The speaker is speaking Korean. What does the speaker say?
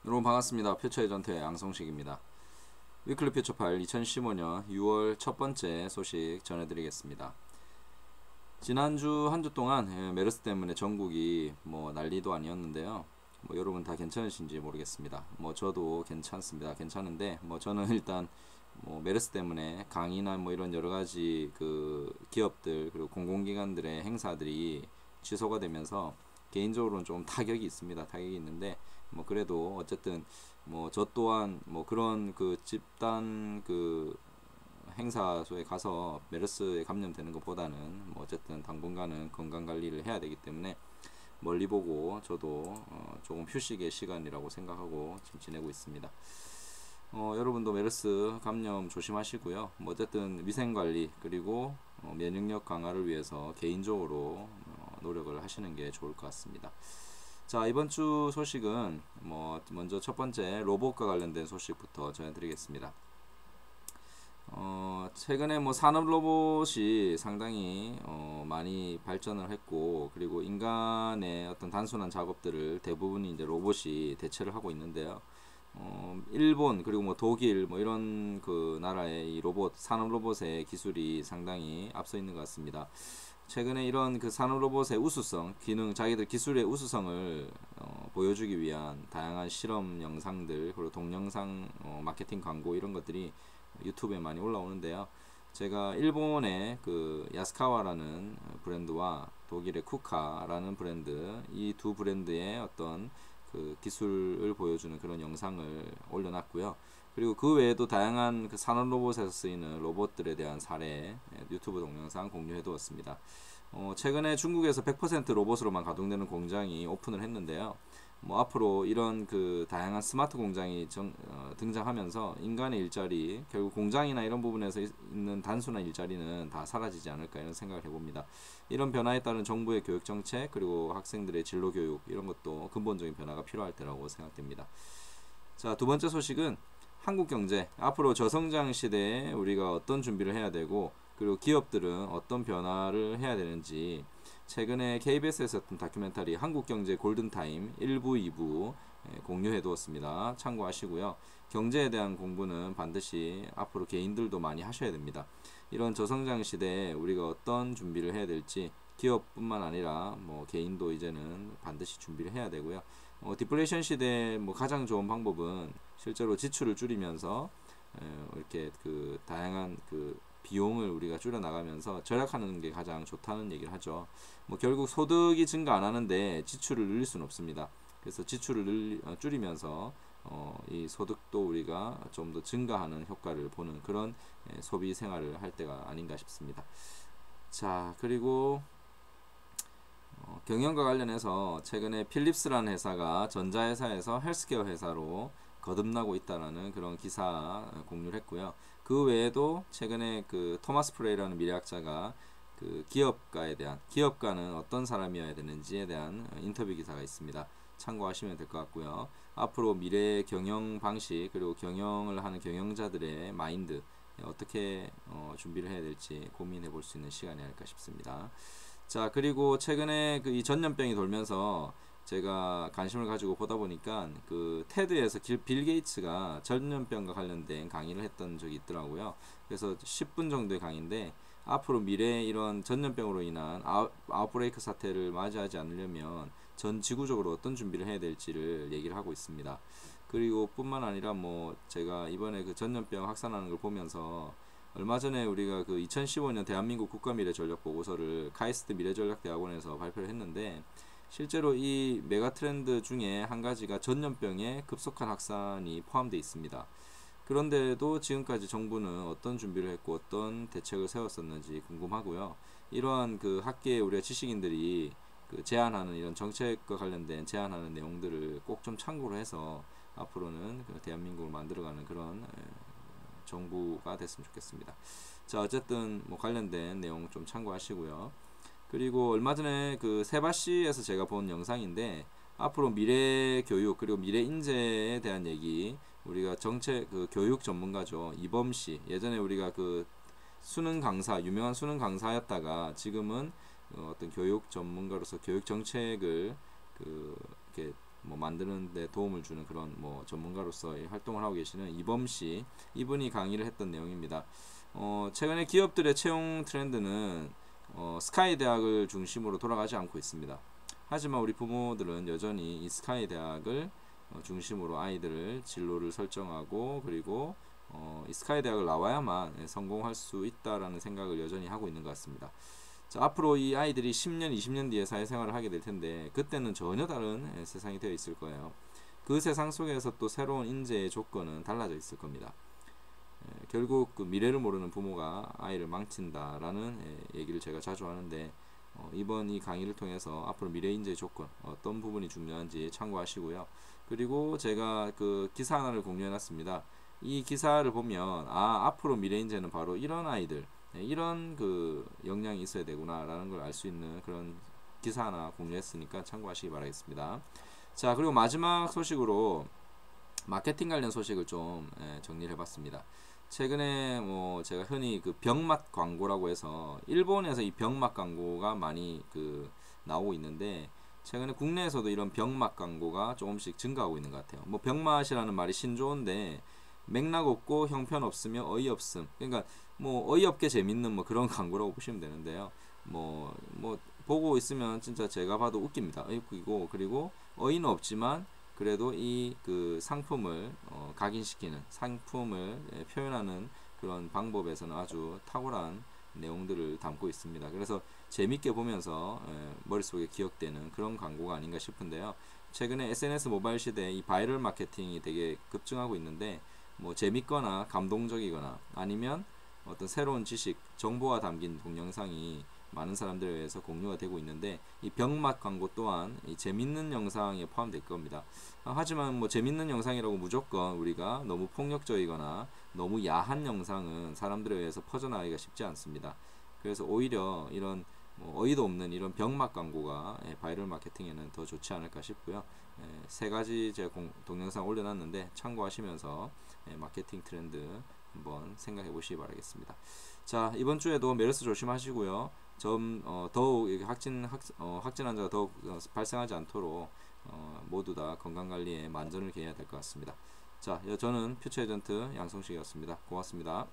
여러분 반갑습니다. 표처의 전투의 양성식입니다. 위클리 퓨처 파일 2015년 6월 첫 번째 소식 전해드리겠습니다. 지난주 한 주 동안 메르스 때문에 전국이 난리도 아니었는데요. 여러분 다 괜찮으신지 모르겠습니다. 저도 괜찮습니다. 괜찮은데 저는 일단 메르스 때문에 강의나 이런 여러 가지 그 기업들 그리고 공공기관들의 행사들이 취소가 되면서 개인적으로는 좀 타격이 있습니다. 타격이 있는데 그래도 어쨌든 저 또한 그런 그 집단 그 행사소에 가서 메르스에 감염되는 것보다는 어쨌든 당분간은 건강 관리를 해야 되기 때문에 멀리 보고 저도 조금 휴식의 시간이라고 생각하고 지금 지내고 있습니다. 여러분도 메르스 감염 조심하시고요. 어쨌든 위생관리 그리고 면역력 강화를 위해서 개인적으로 노력을 하시는 게 좋을 것 같습니다. 자, 이번 주 소식은 먼저 첫 번째 로봇과 관련된 소식부터 전해드리겠습니다. 최근에 산업 로봇이 상당히 많이 발전을 했고, 그리고 인간의 어떤 단순한 작업들을 대부분이 이제 로봇이 대체를 하고 있는데요. 일본 그리고 독일 이런 그 나라의 이 로봇 산업 로봇의 기술이 상당히 앞서 있는 것 같습니다. 최근에 이런 그 산업 로봇의 우수성, 기능, 자기들 기술의 우수성을 보여주기 위한 다양한 실험 영상들 그리고 동영상 마케팅 광고 이런 것들이 유튜브에 많이 올라오는데요. 제가 일본의 그 야스카와라는 브랜드와 독일의 쿠카라는 브랜드, 이 두 브랜드의 어떤 그 기술을 보여주는 그런 영상을 올려놨고요. 그리고 그 외에도 다양한 그 산업 로봇에서 쓰이는 로봇들에 대한 사례 유튜브 동영상 공유해 두었습니다. 최근에 중국에서 100% 로봇으로만 가동되는 공장이 오픈을 했는데요. 앞으로 이런 그 다양한 스마트 공장이 등장하면서 인간의 일자리, 결국 공장이나 이런 부분에서 있는 단순한 일자리는 다 사라지지 않을까 이런 생각을 해봅니다. 이런 변화에 따른 정부의 교육 정책 그리고 학생들의 진로 교육 이런 것도 근본적인 변화가 필요할 때라고 생각됩니다. 자, 두 번째 소식은 한국 경제, 앞으로 저성장 시대에 우리가 어떤 준비를 해야 되고 그리고 기업들은 어떤 변화를 해야 되는지 최근에 KBS에서 했던 다큐멘터리 한국경제 골든타임 1부, 2부 공유해 두었습니다. 참고하시고요. 경제에 대한 공부는 반드시 앞으로 개인들도 많이 하셔야 됩니다. 이런 저성장 시대에 우리가 어떤 준비를 해야 될지 기업뿐만 아니라 개인도 이제는 반드시 준비를 해야 되고요. 디플레이션 시대에 가장 좋은 방법은 실제로 지출을 줄이면서 이렇게 그 다양한 그 비용을 우리가 줄여 나가면서 절약하는 게 가장 좋다는 얘기를 하죠. 결국 소득이 증가 안 하는데 지출을 늘릴 수는 없습니다. 그래서 지출을 줄이면서 이 소득도 우리가 좀 더 증가하는 효과를 보는 그런 소비 생활을 할 때가 아닌가 싶습니다. 자, 그리고 경영과 관련해서 최근에 필립스라는 회사가 전자회사에서 헬스케어 회사로 거듭나고 있다라는 그런 기사 공유를 했고요. 그 외에도 최근에 그 토마스 프레이라는 미래학자가 그 기업가는 어떤 사람이어야 되는지에 대한 인터뷰 기사가 있습니다. 참고하시면 될 것 같고요. 앞으로 미래의 경영 방식 그리고 경영을 하는 경영자들의 마인드 어떻게 준비를 해야 될지 고민해 볼 수 있는 시간이 아닐까 싶습니다. 자, 그리고 최근에 그 이 전염병이 돌면서 제가 관심을 가지고 보다 보니까 그 테드에서 빌 게이츠가 전염병과 관련된 강의를 했던 적이 있더라고요. 그래서 10분 정도의 강의인데 앞으로 미래에 이런 전염병으로 인한 아웃브레이크 사태를 맞이하지 않으려면 전 지구적으로 어떤 준비를 해야 될지를 얘기를 하고 있습니다. 그리고 뿐만 아니라 제가 이번에 그 전염병 확산하는 걸 보면서 얼마 전에 우리가 그 2015년 대한민국 국가미래전략보고서를 카이스트 미래전략대학원에서 발표를 했는데 실제로 이 메가 트렌드 중에 한 가지가 전염병의 급속한 확산이 포함되어 있습니다. 그런데도 지금까지 정부는 어떤 준비를 했고 어떤 대책을 세웠었는지 궁금하고요. 이러한 그 학계의 우리가 지식인들이 그 제안하는 이런 정책과 관련된 제안하는 내용들을 꼭 좀 참고를 해서 앞으로는 그 대한민국을 만들어가는 그런 정부가 됐으면 좋겠습니다. 자, 어쨌든 관련된 내용 좀 참고하시고요. 그리고 얼마 전에 그 세바시에서 제가 본 영상인데 앞으로 미래 교육 그리고 미래 인재에 대한 얘기 우리가 그 교육 전문가죠. 이범씨 예전에 우리가 그 수능 강사 유명한 수능 강사였다가 지금은 어떤 교육 전문가로서 교육 정책을 그 이렇게 뭐 만드는 데 도움을 주는 그런 뭐 전문가로서의 활동을 하고 계시는 이범 씨, 이분이 강의를 했던 내용입니다. 최근에 기업들의 채용 트렌드는 스카이 대학을 중심으로 돌아가지 않고 있습니다. 하지만 우리 부모들은 여전히 이 스카이 대학을 중심으로 아이들을 진로를 설정하고, 그리고 이 스카이 대학을 나와야만 성공할 수 있다라는 생각을 여전히 하고 있는 것 같습니다. 자, 앞으로 이 아이들이 10년, 20년 뒤에 사회생활을 하게 될 텐데 그때는 전혀 다른 세상이 되어 있을 거예요. 그 세상 속에서 또 새로운 인재의 조건은 달라져 있을 겁니다. 결국 그 미래를 모르는 부모가 아이를 망친다라는 얘기를 제가 자주 하는데, 이번 이 강의를 통해서 앞으로 미래 인재 조건 어떤 부분이 중요한지 참고하시고요. 그리고 제가 그 기사 하나를 공유해 놨습니다. 이 기사를 보면 앞으로 미래 인재는 바로 이런 아이들, 이런 그 역량이 있어야 되구나라는 걸 알 수 있는 그런 기사 하나 공유했으니까 참고하시기 바라겠습니다. 자, 그리고 마지막 소식으로 마케팅 관련 소식을 좀 정리를 해봤습니다. 최근에 뭐 제가 흔히 그 병맛 광고라고 해서 일본에서 이 병맛 광고가 많이 그 나오고 있는데, 최근에 국내에서도 이런 병맛 광고가 조금씩 증가하고 있는 것 같아요. 뭐 병맛이라는 말이 신조어인데 맥락 없고 형편 없으며 어이없음, 그러니까 뭐 어이없게 재밌는 뭐 그런 광고라고 보시면 되는데요. 뭐 보고 있으면 진짜 제가 봐도 웃깁니다. 웃기고, 그리고 어이는 없지만 그래도 이 그 상품을 각인시키는, 상품을 표현하는 그런 방법에서는 아주 탁월한 내용들을 담고 있습니다. 그래서 재밌게 보면서 머릿속에 기억되는 그런 광고가 아닌가 싶은데요. 최근에 SNS 모바일 시대에 이 바이럴 마케팅이 되게 급증하고 있는데, 뭐 재밌거나 감동적이거나 아니면 어떤 새로운 지식, 정보가 담긴 동영상이 많은 사람들에 의해서 공유가 되고 있는데, 이 병맛 광고 또한 이 재밌는 영상에 포함될 겁니다. 하지만 뭐 재밌는 영상이라고 무조건 우리가 너무 폭력적이거나 너무 야한 영상은 사람들에 의해서 퍼져나가기가 쉽지 않습니다. 그래서 오히려 이런 뭐 어이도 없는 이런 병맛 광고가 바이럴 마케팅에는 더 좋지 않을까 싶고요. 세 가지 제가 동영상 올려놨는데 참고하시면서 마케팅 트렌드 한번 생각해 보시기 바라겠습니다. 자, 이번 주에도 메르스 조심하시고요. 더욱 확진 환자가 더욱 발생하지 않도록 모두 다 건강관리에 만전을 기해야 될 것 같습니다. 자, 저는 퓨처 에이전트 양성식이었습니다. 고맙습니다.